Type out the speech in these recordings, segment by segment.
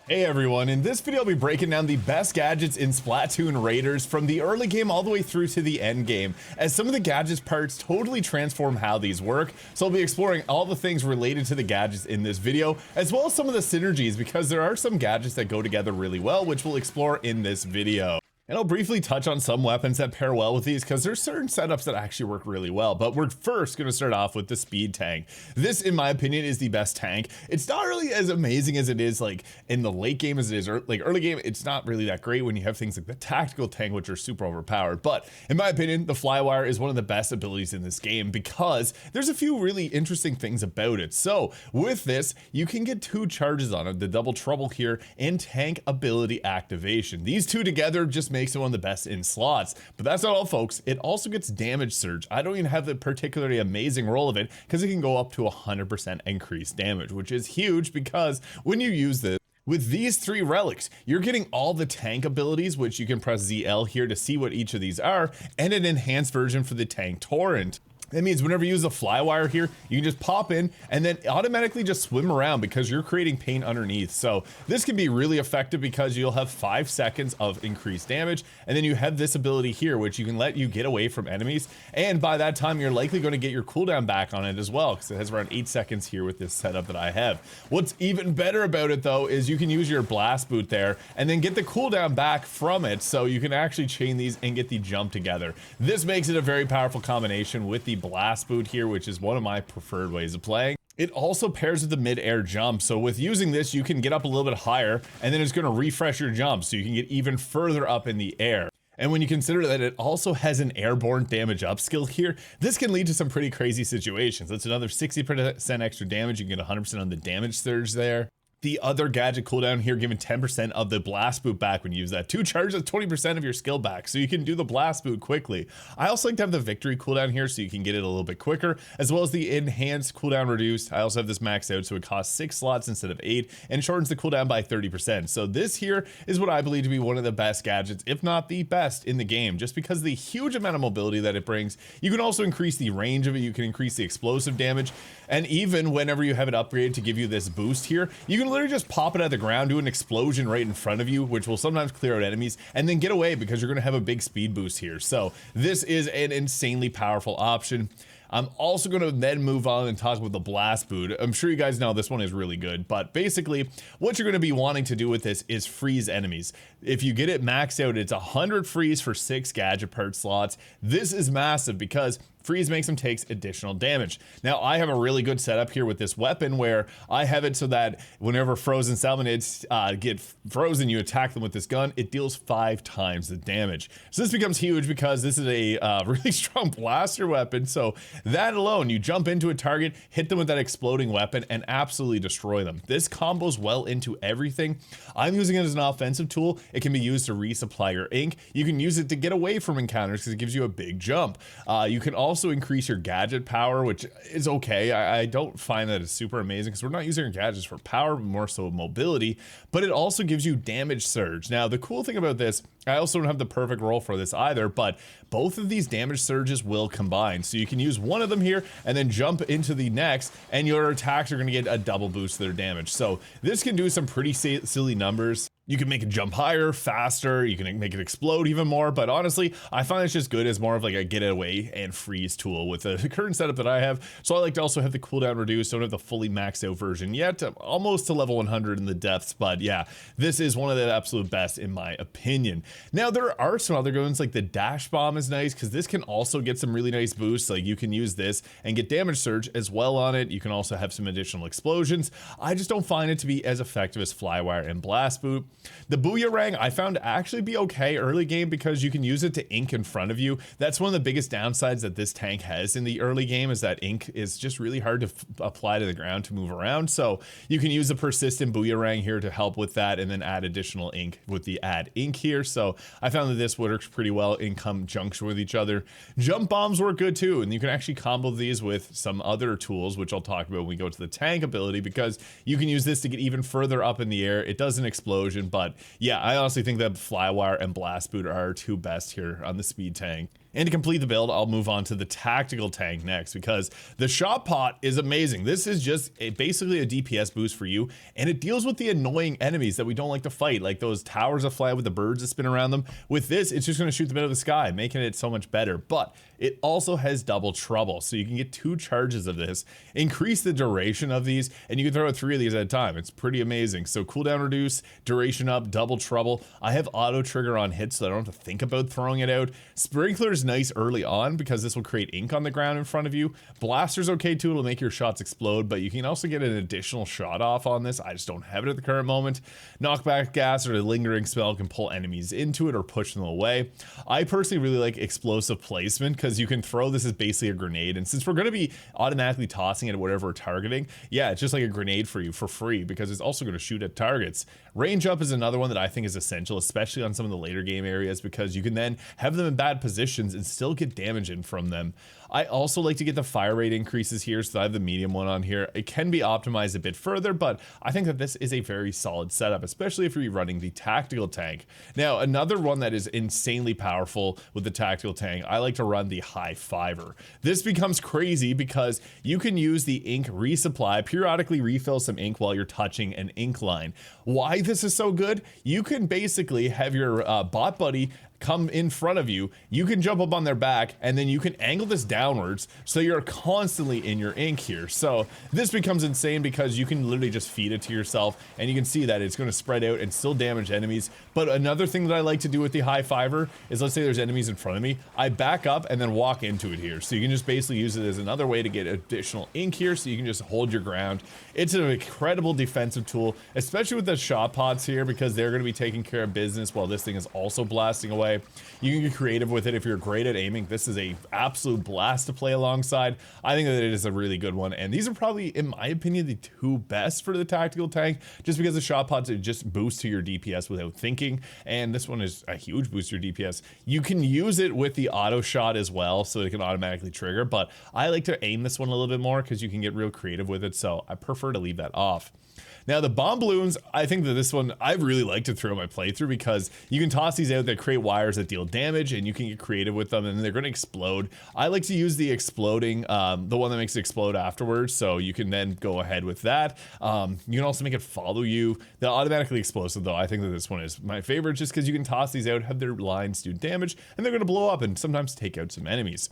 Hey everyone, in this video I'll be breaking down the best gadgets in Splatoon Raiders from the early game all the way through to the end game, as some of the gadgets parts totally transform how these work. So I'll be exploring all the things related to the gadgets in this video, as well as some of the synergies, because there are some gadgets that go together really well, which we'll explore in this video. And I'll briefly touch on some weapons that pair well with these, because there's certain setups that actually work really well. But we're first going to start off with the speed tank. This, in my opinion, is the best tank. It's not really as amazing as it is like in the late game as it is like early game. It's not really that great when you have things like the tactical tank, which are super overpowered. But in my opinion, the Flywire is one of the best abilities in this game, because there's a few really interesting things about it. So with this, you can get 2 charges on it, the double trouble here and tank ability activation. These two together just makes it one of the best in slots. But that's not all, folks. It also gets damage surge. I don't even have the particularly amazing roll of it, because it can go up to 100% increased damage, which is huge, because when you use this with these 3 relics, you're getting all the tank abilities, which you can press ZL here to see what each of these are, and an enhanced version for the tank torrent. That means whenever you use a Flywire here, you can just pop in and then automatically just swim around, because you're creating paint underneath. So this can be really effective, because you'll have 5 seconds of increased damage, and then you have this ability here, which you can let you get away from enemies. And by that time, you're likely going to get your cooldown back on it as well, because it has around 8 seconds here with this setup that I have. What's even better about it though, is you can use your blast boot there and then get the cooldown back from it. So you can actually chain these and get the jump together. This makes it a very powerful combination with the blast boot here, which is one of my preferred ways of playing. It also pairs with the mid-air jump, so with using this you can get up a little bit higher, and then it's going to refresh your jump so you can get even further up in the air. And when you consider that it also has an airborne damage up skill here, this can lead to some pretty crazy situations. That's another 60% extra damage. You can get 100% on the damage surge there. The other gadget cooldown here, giving 10% of the blast boot back when you use that. 2 charges, 20% of your skill back, so you can do the blast boot quickly. I also like to have the victory cooldown here, so you can get it a little bit quicker, as well as the enhanced cooldown reduced. I also have this maxed out, so it costs 6 slots instead of 8, and shortens the cooldown by 30%. So this here is what I believe to be one of the best gadgets, if not the best in the game, just because of the huge amount of mobility that it brings. You can also increase the range of it, you can increase the explosive damage, and even whenever you have it upgraded to give you this boost here, you can literally just pop it out of the ground, do an explosion right in front of you, which will sometimes clear out enemies, and then get away, because you're going to have a big speed boost here. So this is an insanely powerful option. I'm also going to then move on and talk about the blast boot. I'm sure you guys know this one is really good, but basically what you're going to be wanting to do with this is freeze enemies. If you get it maxed out, it's 100 freeze for 6 gadget part slots. This is massive, because freeze makes them take additional damage. Now I have a really good setup here with this weapon, where I have it so that whenever frozen salmonids get frozen, you attack them with this gun, it deals 5 times the damage. So this becomes huge, because this is a really strong blaster weapon. So that alone, you jump into a target, hit them with that exploding weapon, and absolutely destroy them. This combos well into everything. I'm using it as an offensive tool. It can be used to resupply your ink. You can use it to get away from encounters, because it gives you a big jump. You can also increase your gadget power, which is okay. I don't find that it's super amazing, because we're not using our gadgets for power, but more so mobility. But it also gives you damage surge. Now the cool thing about this, I also don't have the perfect roll for this either, but both of these damage surges will combine. So you can use one of them here and then jump into the next, and your attacks are going to get a double boost to their damage. So this can do some pretty silly numbers. You can make it jump higher, faster, you can make it explode even more, but honestly, I find it's just good as more of like a get away and freeze tool with the current setup that I have. So I like to also have the cooldown reduced. Don't have the fully maxed out version yet, almost to level 100 in the depths, but yeah, this is one of the absolute best in my opinion. Now there are some other good ones, like the dash bomb is nice, because this can also get some really nice boosts. Like you can use this and get damage surge as well on it. You can also have some additional explosions. I just don't find it to be as effective as Flywire and blast boot. The boomerang I found to actually be okay early game, because you can use it to ink in front of you. That's one of the biggest downsides that this tank has in the early game, is that ink is just really hard to apply to the ground to move around. So you can use the persistent boomerang here to help with that, and then add additional ink with the add ink here. So I found that this works pretty well in conjunction with each other. Jump bombs work good too, and you can actually combo these with some other tools, which I'll talk about when we go to the tank ability, because you can use this to get even further up in the air. It does an explosion, but yeah, I honestly think that Flywire and blast boot are our 2 best here on the speed tank. And to complete the build, I'll move on to the tactical tank next because the shot pot is amazing. This is just basically a DPS boost for you, and it deals with the annoying enemies that we don't like to fight, like those towers that fly with the birds that spin around them. With this, it's just going to shoot them out of the sky, making it so much better. But it also has double trouble, so you can get 2 charges of this, increase the duration of these, and you can throw 3 of these at a time. It's pretty amazing. So cooldown reduce, duration up, double trouble. I have auto trigger on hits, so I don't have to think about throwing it out. Sprinkler's nice early on because this will create ink on the ground in front of you. Blaster's okay too, it'll make your shots explode, but you can also get an additional shot off on this. I just don't have it at the current moment. Knockback gas or a lingering spell can pull enemies into it or push them away. I personally really like explosive placement because you can throw this as basically a grenade, and since we're going to be automatically tossing it at whatever we're targeting, yeah, it's just like a grenade for you for free because it's also going to shoot at targets. Range up is another one that I think is essential, especially on some of the later game areas, because you can then have them in bad positions and still get damage in from them. I also like to get the fire rate increases here, so I have the medium one on here. It can be optimized a bit further, but I think that this is a very solid setup, especially if you're running the tactical tank. Now, another one that is insanely powerful with the tactical tank, I like to run the high fiver. This becomes crazy because you can use the ink resupply, periodically refill some ink while you're touching an ink line. Why this is so good? You can basically have your bot buddy come in front of you, you can jump up on their back, and then you can angle this downwards so you're constantly in your ink here. So this becomes insane because you can literally just feed it to yourself, and you can see that it's going to spread out and still damage enemies. But another thing that I like to do with the high fiver is, let's say there's enemies in front of me, I back up and then walk into it here. So you can just basically use it as another way to get additional ink here, so you can just hold your ground. It's an incredible defensive tool, especially with the shot pods here, because they're going to be taking care of business while this thing is also blasting away. You can get creative with it if you're great at aiming. This is a absolute blast to play alongside. I think that it is a really good one, and these are probably, in my opinion, the 2 best for the tactical tank, just because the shot pods just boost to your DPS without thinking, and this one is a huge boost to your DPS. You can use it with the auto shot as well, so it can automatically trigger, but I like to aim this one a little bit more because you can get real creative with it, so I prefer to leave that off. Now the bomb balloons, I think that this one, I really like to throw my playthrough because you can toss these out that create wires that deal damage, and you can get creative with them, and they're going to explode. I like to use the exploding, the one that makes it explode afterwards, so you can then go ahead with that. You can also make it follow you. The automatically explosive though, I think that this one is my favorite just because you can toss these out, have their lines do damage, and they're going to blow up and sometimes take out some enemies.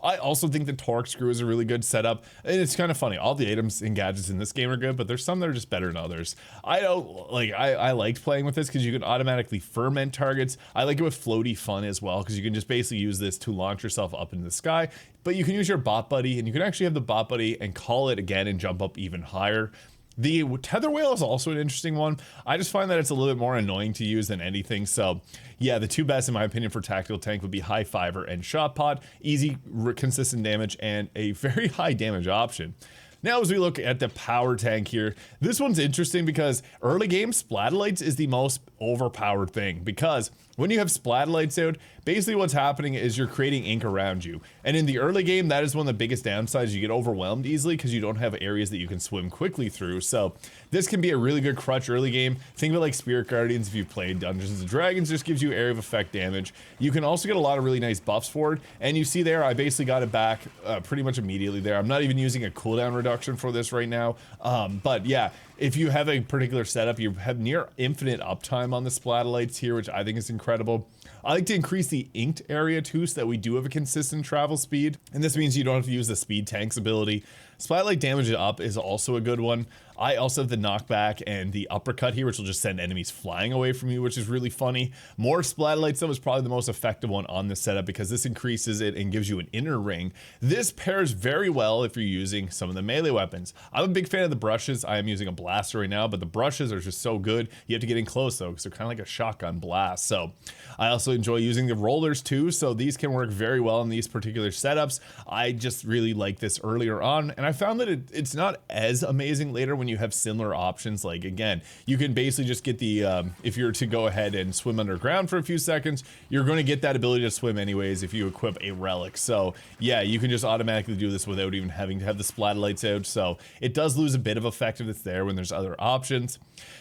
I also think the torque screw is a really good setup, and it's kind of funny. All the items and gadgets in this game are good, but there's some that are just better than others. I don't like. I liked playing with this because you can automatically ferment targets. I like it with floaty fun as well because you can just basically use this to launch yourself up into the sky. But you can use your bot buddy, and you can actually have the bot buddy and call it again and jump up even higher. The tether whale is also an interesting one. I just find that it's a little bit more annoying to use than anything. So yeah, the 2 best in my opinion for tactical tank would be high fiver and shot pod. Easy, consistent damage, and a very high damage option. Now, as we look at the power tank here, this one's interesting because early game Splatelites is the most overpowered thing, because when you have Splatelites out, basically what's happening is you're creating ink around you. And in the early game, that is one of the biggest downsides. You get overwhelmed easily because you don't have areas that you can swim quickly through. So this can be a really good crutch early game. Think of it like Spirit Guardians if you played Dungeons & Dragons, just gives you area of effect damage. You can also get a lot of really nice buffs for it. And you see there, I basically got it back pretty much immediately there. I'm not even using a cooldown reduction for this right now. But yeah, if you have a particular setup, you have near infinite uptime on the Splatelites here, which I think is incredible. I like to increase the inked area too, so that we do have a consistent travel speed, and this means you don't have to use the speed tank's ability. Splatlight damage up is also a good one. I also have the knockback and the uppercut here, which will just send enemies flying away from you, which is really funny. More Splatellites though is probably the most effective one on this setup because this increases it and gives you an inner ring. This pairs very well if you're using some of the melee weapons. I'm a big fan of the brushes. I am using a blaster right now, but the brushes are just so good. You have to get in close though, because they're kind of like a shotgun blast. So I also enjoy using the rollers too, so these can work very well in these particular setups. I just really like this earlier on, and I found that it's not as amazing later when you have similar options. Like again, you can basically just get the if you're to go ahead and swim underground for a few seconds, you're going to get that ability to swim anyways if you equip a relic. So yeah, you can just automatically do this without even having to have the Splatelites out. So it does lose a bit of effectiveness there when there's other options.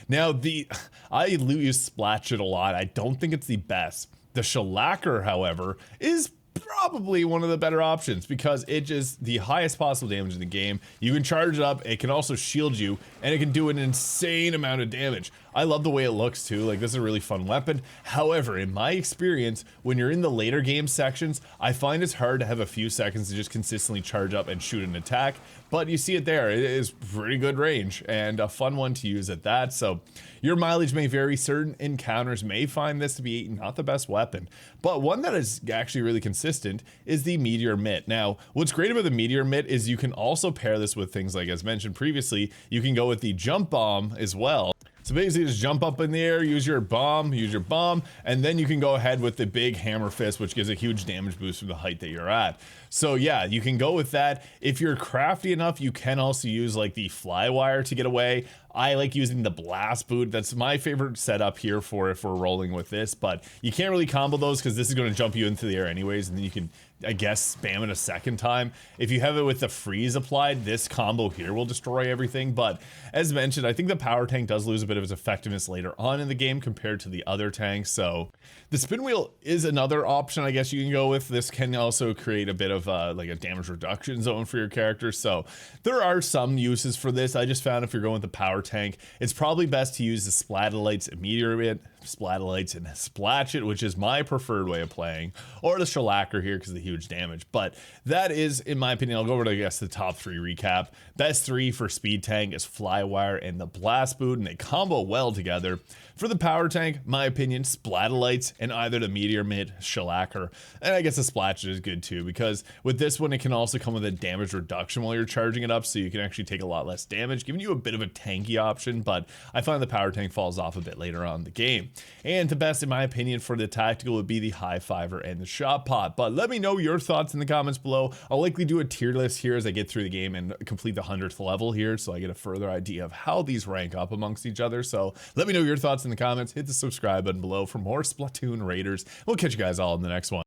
Now I use Splat Shit a lot. I don't think it's the best. The Shellacker, however, is probably one of the better options because it just the highest possible damage in the game. You can charge it up, it can also shield you, and it can do an insane amount of damage. I love the way it looks too, like this is a really fun weapon. However, in my experience, when you're in the later game sections, I find it's hard to have a few seconds to just consistently charge up and shoot an attack, but you see it there, it is pretty good range and a fun one to use at that. So your mileage may vary, certain encounters may find this to be not the best weapon, but one that is actually really consistent is the Meteor Mitt. Now, what's great about the Meteor Mitt is you can also pair this with things like, as mentioned previously, you can go with the jump bomb as well. So basically just jump up in the air, use your bomb, and then you can go ahead with the big hammer fist, which gives a huge damage boost from the height that you're at. So yeah, you can go with that. If you're crafty enough, you can also use like the Flywire to get away. I like using the blast boot. That's my favorite setup here for if we're rolling with this, but you can't really combo those because this is going to jump you into the air anyways, and then you can, I guess, spam it a second time. If you have it with the freeze applied, this combo here will destroy everything. But as mentioned, I think the power tank does lose a bit of its effectiveness later on in the game compared to the other tanks. So the spin wheel is another option I guess you can go with. This can also create a bit of like a damage reduction zone for your character. So there are some uses for this. I just found if you're going with the power tank, it's probably best to use the Splatellites and Meteor Mitt, Splatellites and Splatch It, which is my preferred way of playing, or the Shellacker here because of the huge damage. But that is, in my opinion, I'll go over to, I guess, the top three recap. Best three for speed tank is Flywire and the blast boot, and they combo well together. For the power tank, my opinion, Splatelites and either the Meteor Mitt, Shellacker, and I guess the Splatch It is good too, because with this one, it can also come with a damage reduction while you're charging it up, so you can actually take a lot less damage, giving you a bit of a tanky option, but I find the power tank falls off a bit later on in the game. And the best, in my opinion, for the tactical would be the high fiver and the shot pot. But let me know your thoughts in the comments below. I'll likely do a tier list here as I get through the game and complete the 100th level here, so I get a further idea of how these rank up amongst each other. So let me know your thoughts in the comments. Hit the subscribe button below for more Splatoon Raiders. We'll catch you guys all in the next one.